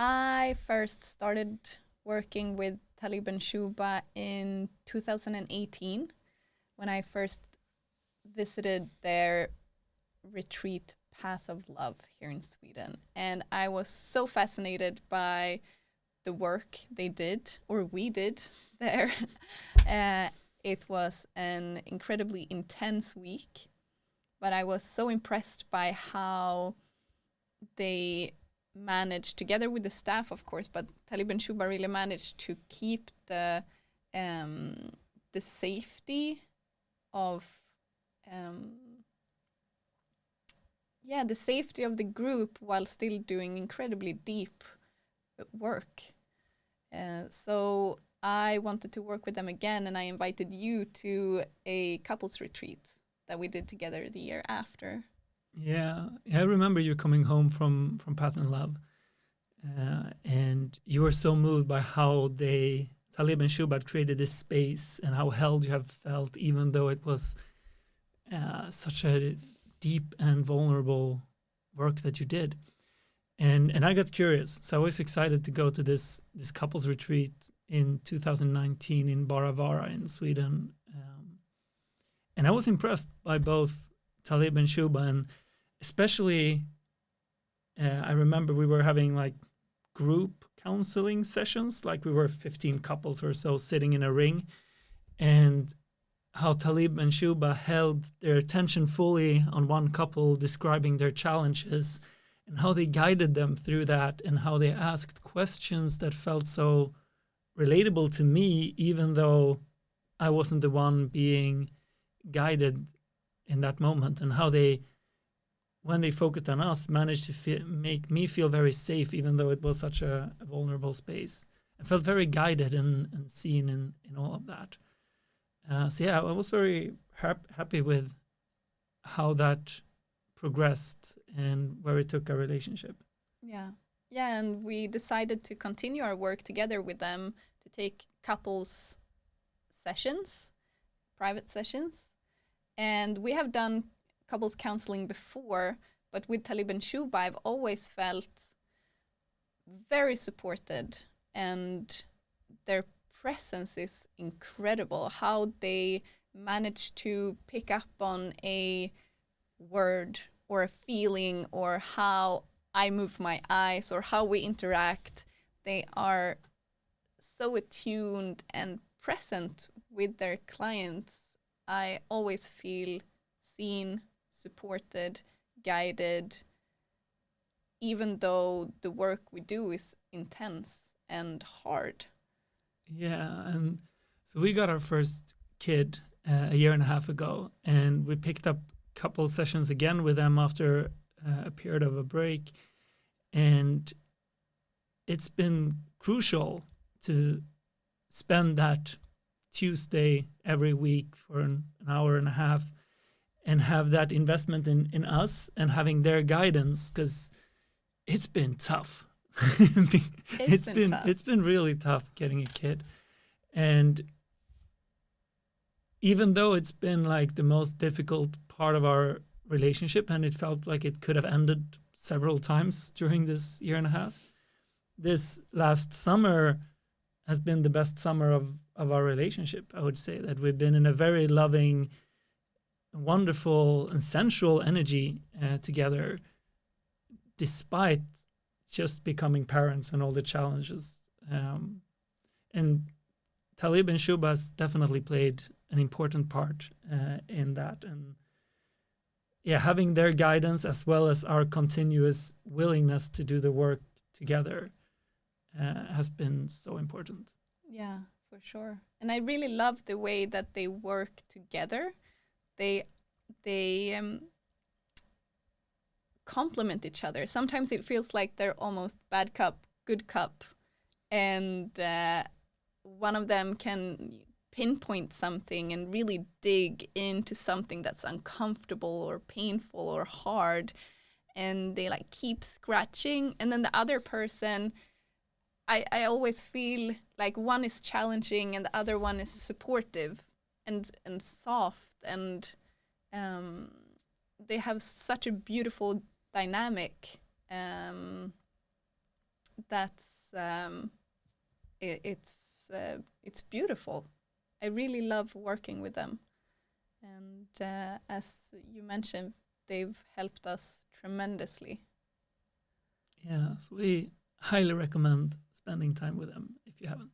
I first started working with Talib Shubhaa in 2018 when I first visited their retreat Path of Love here in Sweden. And I was so fascinated by the work they did, or we did there. It was an incredibly intense week, but I was so impressed by how they managed, together with the staff, of course, but Talib and Shubha really managed to keep the safety of the safety of the group while still doing incredibly deep work. So I wanted to work with them again, and I invited you to a couples retreat that we did together the year after. Yeah, I remember you coming home from Path and Love, and you were so moved by how Talib and Shubha created this space and how held you have felt, even though it was such a deep and vulnerable work that you did. And I got curious, so I was excited to go to this couples retreat in 2019 in Baravara in Sweden, and I was impressed by both Talib and Shubha, and especially I remember we were having like group counseling sessions, like we were 15 couples or so sitting in a ring, and how Talib and Shubha held their attention fully on one couple describing their challenges, and how they guided them through that, and how they asked questions that felt so relatable to me, even though I wasn't the one being guided in that moment, and how they, when they focused on us, managed to make me feel very safe, even though it was such a vulnerable space. I felt very guided and seen in all of that. So yeah, I was very happy with how that progressed and where it took our relationship. Yeah. Yeah, and we decided to continue our work together with them, to take couples sessions, private sessions. And we have done couples counseling before, but with Talib and Shubha, I've always felt very supported, and their presence is incredible. How they manage to pick up on a word or a feeling, or how I move my eyes, or how we interact. They are so attuned and present with their clients. I always feel seen, supported, guided, even though the work we do is intense and hard. Yeah, and so we got our first kid a year and a half ago, and we picked up a couple sessions again with them after a period of a break, and it's been crucial to spend that Tuesday every week for an hour and a half and have that investment in us and having their guidance, because it's been tough. It's been really tough getting a kid. And even though it's been like the most difficult part of our relationship, and it felt like it could have ended several times during this year and a half, this last summer has been the best summer of our relationship. I would say that we've been in a very loving, wonderful, and sensual energy together, despite just becoming parents and all the challenges. And Talib and Shubha has definitely played an important part in that. And yeah, having their guidance as well as our continuous willingness to do the work together has been so important. Yeah, for sure. And I really love the way that they work together. They complement each other. Sometimes it feels like they're almost bad cup, good cup, and one of them can pinpoint something and really dig into something that's uncomfortable or painful or hard, and they like keep scratching, and then the other person, I always feel like one is challenging and the other one is supportive and soft, and they have such a beautiful dynamic that's it's beautiful. I really love working with them, and as you mentioned, they've helped us tremendously. Yeah, so we highly recommend spending time with them if you haven't.